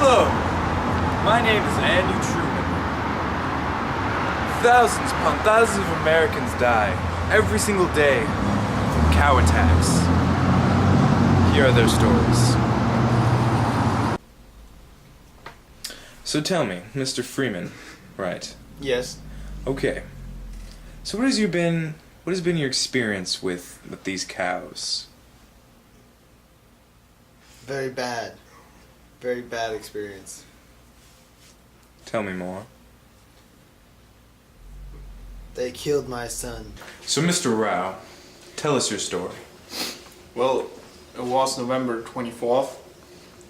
Hello, my name is Andy Truman. Thousands upon thousands of Americans die every single day from cow attacks. Here are their stories. So tell me, Mr. Freeman, right? Yes. Okay. So what has been your experience with these cows? Very bad. Very bad experience. Tell me more. They killed my son. So Mr. Rao, tell us your story. Well, it was November 24th,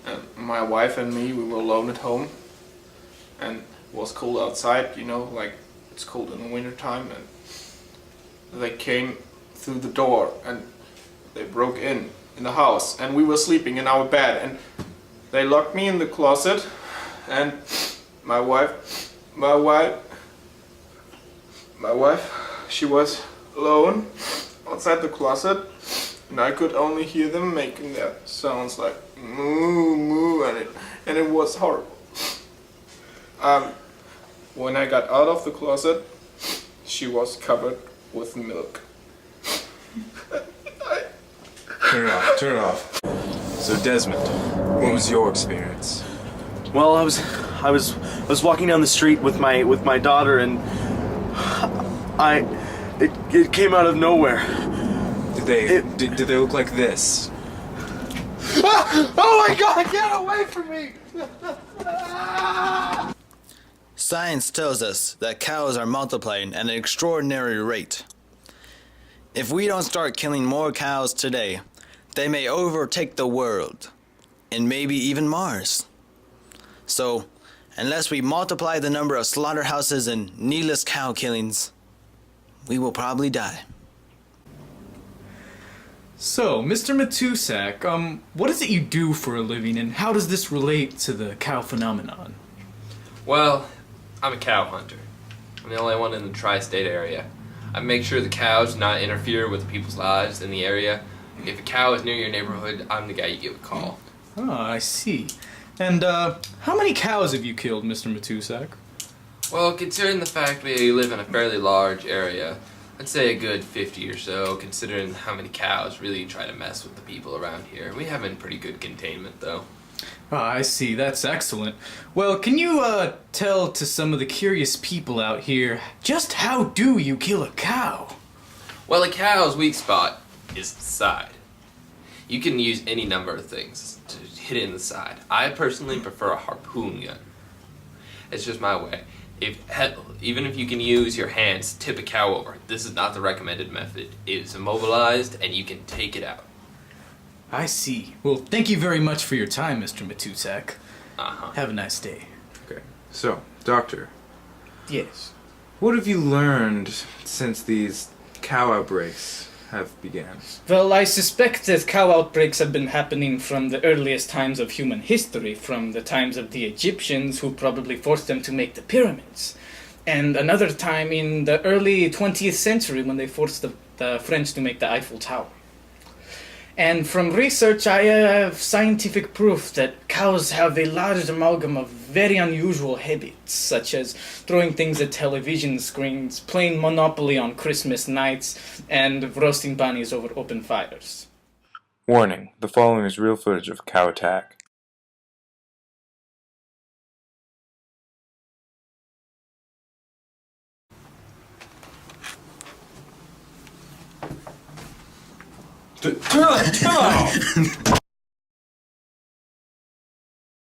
and my wife and me, we were alone at home, and it was cold outside, you know, like it's cold in the winter time, and they came through the door, and they broke in the house, and we were sleeping in our bed, and they locked me in the closet, and my wife, she was alone outside the closet, and I could only hear them making their sounds like moo moo, and it was horrible. When I got out of the closet, she was covered with milk. Turn it off. So Dezmond, what was your experience? Well, I was walking down the street with my daughter, and it came out of nowhere. Did they look like this? Oh my God! Get away from me! Science tells us that cows are multiplying at an extraordinary rate. If we don't start killing more cows today, they may overtake the world, and maybe even Mars. So, unless we multiply the number of slaughterhouses and needless cow killings, we will probably die. So, Mr. Matusak, what is it you do for a living, and how does this relate to the cow phenomenon? Well, I'm a cow hunter. I'm the only one in the tri-state area. I make sure the cows do not interfere with people's lives in the area. If a cow is near your neighborhood, I'm the guy you give a call. Oh, I see. And, how many cows have you killed, Mr. Matusak? Well, considering the fact we live in a fairly large area, I'd say a good 50 or so, considering how many cows really try to mess with the people around here. We have in pretty good containment, though. Oh, I see. That's excellent. Well, can you, tell to some of the curious people out here, just how do you kill a cow? Well, a cow's weak spot is the side. You can use any number of things to hit it in the side. I personally prefer a harpoon gun. It's just my way. Even if you can use your hands to tip a cow over, this is not the recommended method. It is immobilized and you can take it out. I see. Well, thank you very much for your time, Mr. Matusak. Have a nice day. Okay. So, Doctor, Yes. what have you learned since these cow outbreaks have began? Well, I suspect that cow outbreaks have been happening from the earliest times of human history, from the times of the Egyptians, who probably forced them to make the pyramids, and another time in the early 20th century when they forced the French to make the Eiffel Tower. And from research, I have scientific proof that cows have a large amalgam of very unusual habits, such as throwing things at television screens, playing Monopoly on Christmas nights, and roasting bunnies over open fires. Warning, the following is real footage of a cow attack. Turn it off!